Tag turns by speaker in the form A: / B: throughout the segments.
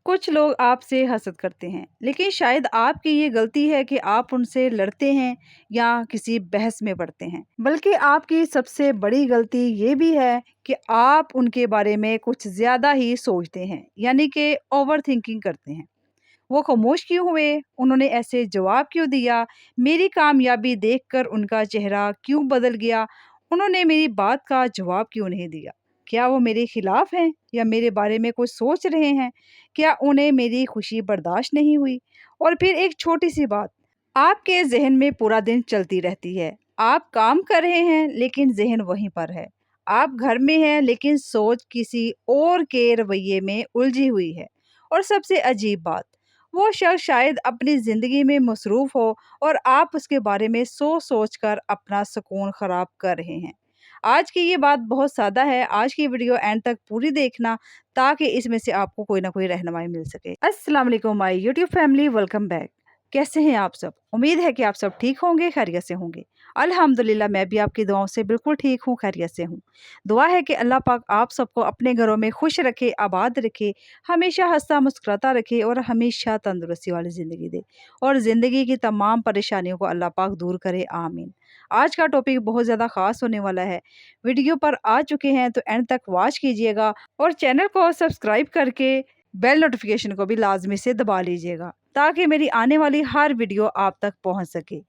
A: कुछ लोग आपसे हसद करते हैं, लेकिन शायद आपकी ये गलती है कि आप उनसे लड़ते हैं या किसी बहस में पड़ते हैं। बल्कि आपकी सबसे बड़ी गलती ये भी है कि आप उनके बारे में कुछ ज़्यादा ही सोचते हैं, यानी कि ओवर थिंकिंग करते हैं। वो खामोश क्यों हुए? उन्होंने ऐसे जवाब क्यों दिया? मेरी कामयाबी देखकर उनका चेहरा क्यों बदल गया? उन्होंने मेरी बात का जवाब क्यों नहीं दिया? क्या वो मेरे खिलाफ हैं या मेरे बारे में कुछ सोच रहे हैं? क्या उन्हें मेरी खुशी बर्दाश्त नहीं हुई? और फिर एक छोटी-सी बात, आपके ज़हन में पूरा दिन चलती रहती है। आप काम कर रहे हैं, लेकिन ज़हन वहीं पर है। आप घर में हैं, लेकिन सोच किसी और के रवैये में उलझी हुई है। और सबसे अजीब बात, वो शख्स शायद अपनी ज़िंदगी में मसरूफ़ हो और आप उसके बारे में सोच-सोच कर अपना सुकून ख़राब कर रहे हैं। आज की ये बात बहुत सादा है। आज की वीडियो एंड तक पूरी देखना, ताकि इसमें से आपको कोई ना कोई रहनुमाई मिल सके। अस्सलाम वालेकुम my YouTube family, welcome back. कैसे हैं आप सब? उम्मीद है कि आप सब ठीक होंगे, खैरियत से होंगे। अल्हम्दुलिल्लाह मैं भी आपकी दुआओं से बिल्कुल ठीक हूँ, खैरियत से हूँ। दुआ है कि अल्लाह पाक आप सबको अपने घरों में खुश रखे, आबाद रखे, हमेशा हँसता मुस्कुराता रखे और हमेशा तंदुरुस्ती वाली ज़िंदगी दे और ज़िंदगी की तमाम परेशानियों को अल्लाह पाक दूर करे, आमीन। आज का टॉपिक बहुत ज़्यादा ख़ास होने वाला है। वीडियो पर आ चुके हैं तो एंड तक वॉच कीजिएगा और चैनल को सब्सक्राइब करके बेल नोटिफिकेशन को भी लाजमी से दबा लीजिएगा, ताकि मेरी आने वाली हर वीडियो आप तक पहुंच सके।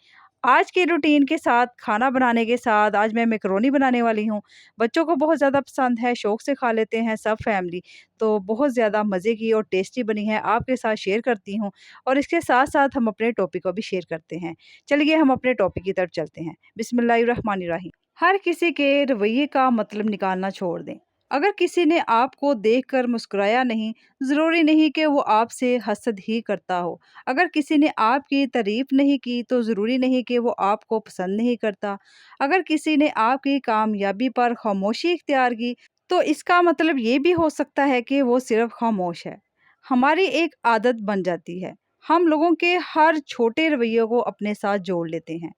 A: आज की रूटीन के साथ, खाना बनाने के साथ, आज मैं मैकरोनी बनाने वाली हूँ। बच्चों को बहुत ज़्यादा पसंद है, शौक़ से खा लेते हैं सब फैमिली। तो बहुत ज़्यादा मज़े की और टेस्टी बनी है, आपके साथ शेयर करती हूँ और इसके साथ-साथ हम अपने टॉपिक को भी शेयर करते हैं। चलिए हम अपने टॉपिक की तरफ चलते हैं। बिस्मिल्लाहिर्रहमानिर्रहीम। हर किसी के रवैये का मतलब निकालना छोड़ दें। अगर किसी ने आपको देखकर मुस्कुराया नहीं, ज़रूरी नहीं कि वो आपसे हसद ही करता हो। अगर किसी ने आपकी तारीफ़ नहीं की, तो ज़रूरी नहीं कि वो आपको पसंद नहीं करता। अगर किसी ने आपकी कामयाबी पर खामोशी इख्तियार की, तो इसका मतलब ये भी हो सकता है कि वो सिर्फ़ खामोश है। हमारी एक आदत बन जाती है, हम लोगों के हर छोटे रवैयों को अपने साथ जोड़ लेते हैं।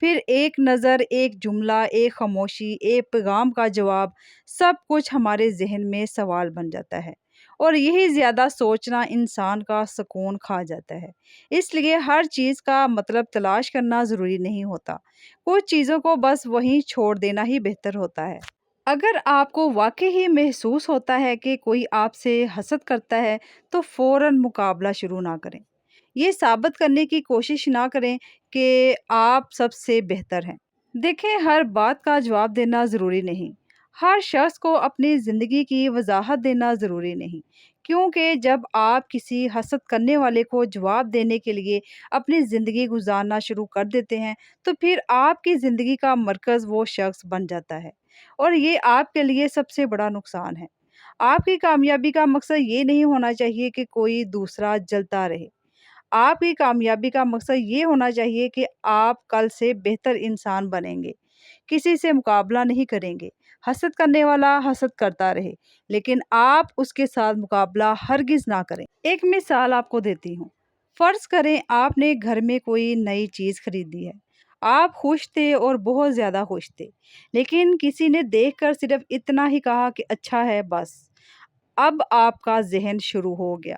A: फिर एक नज़र, एक जुमला, एक खामोशी, एक पैगाम का जवाब, सब कुछ हमारे ज़हन में सवाल बन जाता है और यही ज़्यादा सोचना इंसान का सुकून खा जाता है। इसलिए हर चीज़ का मतलब तलाश करना ज़रूरी नहीं होता। कुछ चीज़ों को बस वहीं छोड़ देना ही बेहतर होता है। अगर आपको वाक़ई ही महसूस होता है कि कोई आपसे हसद करता है, तो फ़ौरन मुकाबला शुरू ना करें। ये साबित करने की कोशिश ना करें कि आप सबसे बेहतर हैं। देखें, हर बात का जवाब देना ज़रूरी नहीं। हर शख्स को अपनी ज़िंदगी की वज़ाहत देना ज़रूरी नहीं। क्योंकि जब आप किसी हसद करने वाले को जवाब देने के लिए अपनी ज़िंदगी गुज़ारना शुरू कर देते हैं, तो फिर आपकी ज़िंदगी का मरकज़ वो शख्स बन जाता है और ये आपके लिए सबसे बड़ा नुकसान है। आपकी कामयाबी का मकसद ये नहीं होना चाहिए कि कोई दूसरा जलता रहे। आपकी कामयाबी का मकसद ये होना चाहिए कि आप कल से बेहतर इंसान बनेंगे। किसी से मुकाबला नहीं करेंगे। हसद करने वाला हसद करता रहे, लेकिन आप उसके साथ मुकाबला हरगिज़ ना करें। एक मिसाल आपको देती हूँ। फ़र्ज़ करें आपने घर में कोई नई चीज़ खरीदी है। आप खुश थे और बहुत ज़्यादा खुश थे, लेकिन किसी ने देखकर सिर्फ़ इतना ही कहा कि अच्छा है बस। अब आपका ज़हन शुरू हो गया।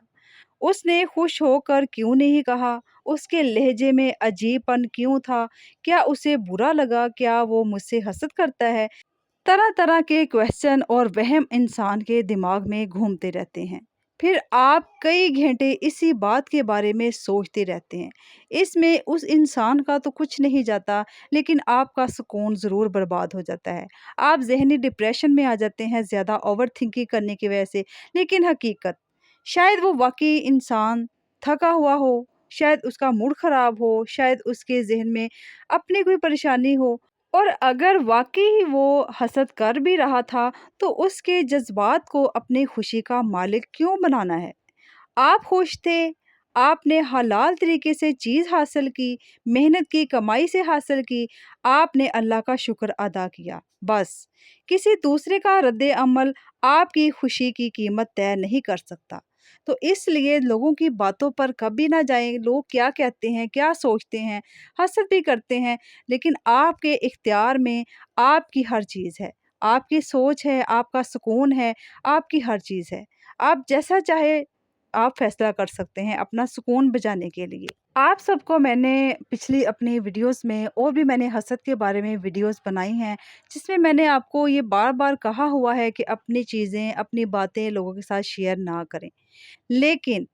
A: उसने खुश होकर क्यों नहीं कहा? उसके लहजे में अजीबपन क्यों था? क्या उसे बुरा लगा? क्या वो मुझसे हसद करता है? तरह-तरह के क्वेश्चन और वहम इंसान के दिमाग में घूमते रहते हैं। फिर आप कई घंटे इसी बात के बारे में सोचते रहते हैं। इसमें उस इंसान का तो कुछ नहीं जाता, लेकिन आपका सुकून ज़रूर बर्बाद हो जाता है। आप ज़हनी डिप्रेशन में आ जाते हैं ज़्यादा ओवरथिंकिंग करने की वजह से। लेकिन हकीकत, शायद वो वाक़ई इंसान थका हुआ हो, शायद उसका मूड ख़राब हो, शायद उसके ज़हन में अपनी कोई परेशानी हो। और अगर वाक़ई वो हसद कर भी रहा था, तो उसके जज़्बात को अपनी खुशी का मालिक क्यों बनाना है? आप खुश थे, आपने हलाल तरीके से चीज़ हासिल की, मेहनत की, कमाई से हासिल की, आपने अल्लाह का शुक्र अदा किया, बस। किसी दूसरे का रद्द-ए-अमल आपकी खुशी की कीमत तय नहीं कर सकता। तो इसलिए लोगों की बातों पर कभी ना जाएँ, लोग क्या कहते हैं, क्या सोचते हैं, हसद भी करते हैं, लेकिन आपके इख्तियार में आपकी हर चीज़ है। आपकी सोच है, आपका सुकून है, आपकी हर चीज़ है। आप जैसा चाहे आप फैसला कर सकते हैं अपना सुकून बचाने के लिए। आप सबको मैंने पिछली अपनी वीडियोस में और भी मैंने हसद के बारे में वीडियोस बनाई हैं, जिसमें मैंने आपको ये बार-बार कहा हुआ है कि अपनी चीज़ें, अपनी बातें लोगों के साथ शेयर ना करें। लेकिन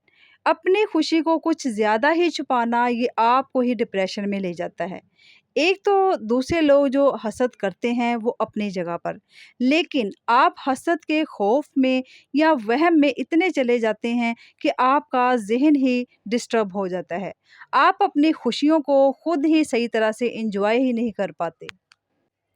A: अपनी खुशी को कुछ ज़्यादा ही छुपाना ये आपको ही डिप्रेशन में ले जाता है। एक तो दूसरे लोग जो हसद करते हैं वो अपनी जगह पर, लेकिन आप हसद के खौफ में या वहम में इतने चले जाते हैं कि आपका ज़हन ही डिस्टर्ब हो जाता है। आप अपनी खुशियों को खुद ही सही तरह से एन्जॉय ही नहीं कर पाते।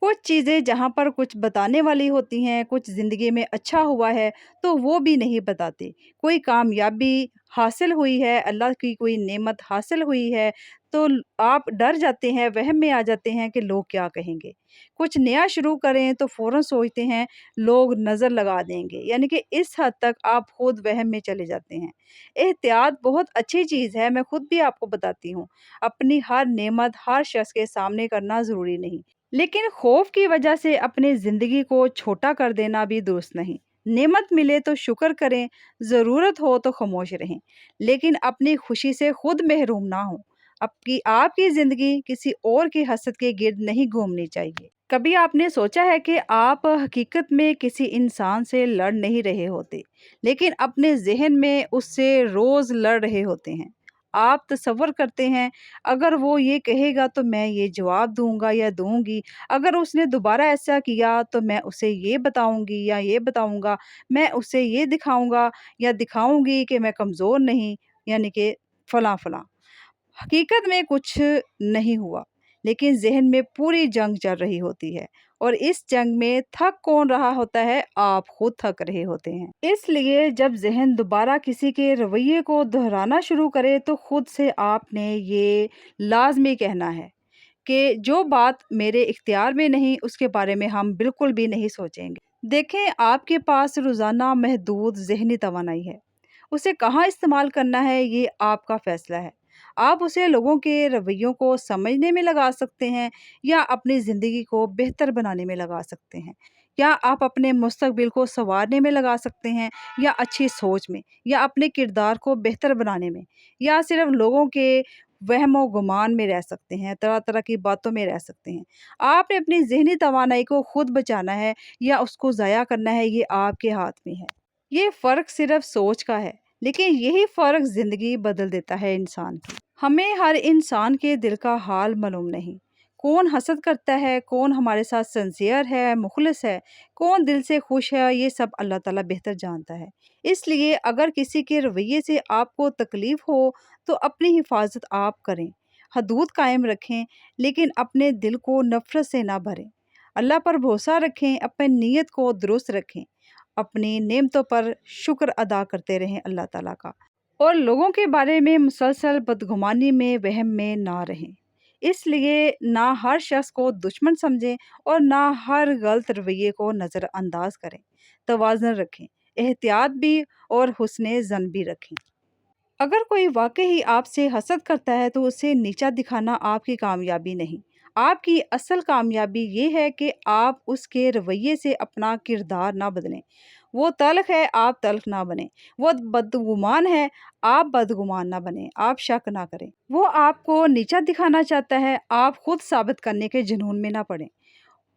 A: कुछ चीज़ें जहाँ पर कुछ बताने वाली होती हैं, कुछ ज़िंदगी में अच्छा हुआ है, तो वो भी नहीं बताते। कोई कामयाबी हासिल हुई है, अल्लाह की कोई नेमत हासिल हुई है, तो आप डर जाते हैं, वहम में आ जाते हैं कि लोग क्या कहेंगे। कुछ नया शुरू करें तो फ़ौरन सोचते हैं लोग नज़र लगा देंगे, यानी कि इस हद तक आप खुद वहम में चले जाते हैं। एहतियात बहुत अच्छी चीज़ है, मैं खुद भी आपको बताती हूँ। अपनी हर नेमत हर शख्स के सामने करना ज़रूरी नहीं। लेकिन खौफ की वजह से अपनी ज़िंदगी को छोटा कर देना भी दुरुस्त नहीं। नेमत मिले तो शुक्र करें, ज़रूरत हो तो खामोश रहें, लेकिन अपनी खुशी से खुद महरूम ना हो। आपकी ज़िंदगी किसी और की हसद के गिर्द नहीं घूमनी चाहिए। कभी आपने सोचा है कि आप हकीकत में किसी इंसान से लड़ नहीं रहे होते, लेकिन अपने ज़हन में उससे रोज़ लड़ रहे होते हैं। आप तसव्वुर करते हैं अगर वो ये कहेगा तो मैं ये जवाब दूँगा या दूँगी, अगर उसने दोबारा ऐसा किया तो मैं उसे ये बताऊँगी या ये बताऊँगा, मैं उसे ये दिखाऊँगा या दिखाऊँगी कि मैं कमज़ोर नहीं, यानी कि फ़लाँ-फ़लाँ। हकीकत में कुछ नहीं हुआ, लेकिन ज़हन में पूरी जंग चल रही होती है और इस जंग में थक कौन रहा होता है? आप खुद थक रहे होते हैं। इसलिए जब ज़हन दोबारा किसी के रवैये को दोहराना शुरू करे तो खुद से आपने ये लाज़मी कहना है कि जो बात मेरे इख्तियार में नहीं उसके बारे में हम बिल्कुल भी नहीं सोचेंगे। देखें, आपके पास रोज़ाना महदूद ज़हनी तवानाई है। उसे कहाँ इस्तेमाल करना है ये आपका फ़ैसला है। आप उसे लोगों के रवैयों को समझने में लगा सकते हैं या अपनी ज़िंदगी को बेहतर बनाने में लगा सकते हैं। या आप अपने मुस्तक़बिल को सँवारने में लगा सकते हैं या अच्छी सोच में या अपने किरदार को बेहतर बनाने में या सिर्फ़ लोगों के वहम-ओ-गुमान में रह सकते हैं, तरह-तरह की बातों में रह सकते हैं। आपने अपनी ज़हनी तवानाई को खुद बचाना है या उसको ज़ाया करना है, ये आपके हाथ में है। ये फ़र्क सिर्फ़ सोच का है, लेकिन यही फ़र्क ज़िंदगी बदल देता है इंसान की। हमें हर इंसान के दिल का हाल मालूम नहीं। कौन हसद करता है, कौन हमारे साथ सिंसियर है, मुख़लिस है, कौन दिल से खुश है, ये सब अल्लाह ताला बेहतर जानता है। इसलिए अगर किसी के रवैये से आपको तकलीफ़ हो, तो अपनी हिफाज़त आप करें। हदूद कायम रखें, लेकिन अपने दिल को नफ़रत से ना भरें। अल्लाह पर भरोसा रखें, अपनी नीयत को दुरुस्त रखें। अपनी नेमतों पर शुक्र अदा करते रहें अल्लाह ताला का और लोगों के बारे में मुसलसल बदगुमानी में वहम में ना रहें। इसलिए ना हर शख्स को दुश्मन समझें और ना हर गलत रवैये को नज़रअंदाज करें। तवाज़ुन रखें, एहतियात भी और हुस्न ज़न भी रखें। अगर कोई वाक़ई ही आपसे हसद करता है तो उसे नीचा दिखाना आपकी कामयाबी नहीं। आपकी असल कामयाबी ये है कि आप उसके रवैये से अपना किरदार ना बदलें। वो तल्ख़ है, आप तल्ख़ ना बनें। वो बदगुमान है, आप बदगुमान ना बनें। आप शक ना करें। वो आपको नीचा दिखाना चाहता है, आप खुद साबित करने के जुनून में ना पड़ें।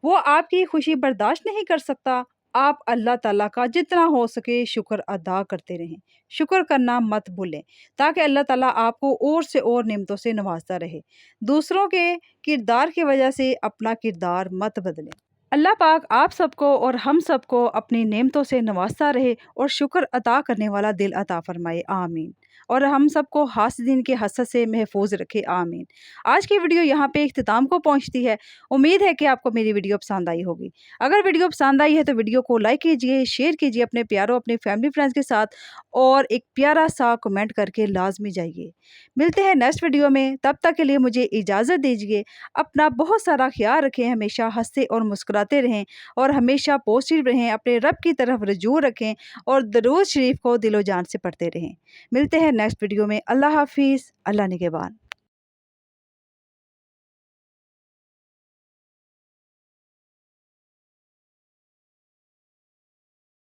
A: वो आपकी खुशी बर्दाश्त नहीं कर सकता। आप अल्लाह ताला का जितना हो सके शुक्र अदा करते रहें। शुक्र करना मत भूलें, ताकि अल्लाह ताला आपको और से और नेमतों से नवाज़ता रहे। दूसरों के किरदार की वजह से अपना किरदार मत बदलें। अल्लाह पाक आप सबको और हम सबको अपनी नेमतों से नवाज़ता रहे और शुक्र अता करने वाला दिल अता फ़रमाए, आमीन। और हम सबको हासिदीन के हसद से महफूज रखे, आमीन। आज की वीडियो यहाँ पे इख्तिताम को पहुँचती है। उम्मीद है कि आपको मेरी वीडियो पसंद आई होगी। अगर वीडियो पसंद आई है तो वीडियो को लाइक कीजिए, शेयर कीजिए अपने प्यारों, अपने फैमिली फ्रेंड्स के साथ और एक प्यारा सा कमेंट करके लाजमी जाइए। मिलते हैं नेक्स्ट वीडियो में, तब तक के लिए मुझे इजाज़त दीजिए। अपना बहुत सारा ख्याल रखें, हमेशा हंसते और मुस्कुराते रहें और हमेशा पॉजिटिव रहें, अपने रब की तरफ रजू रखें और दरूद शरीफ को दिलो जान से पढ़ते रहें। मिलते हैं नेक्स्ट वीडियो में। अल्लाह हाफिज़, अल्लाह निगहबान।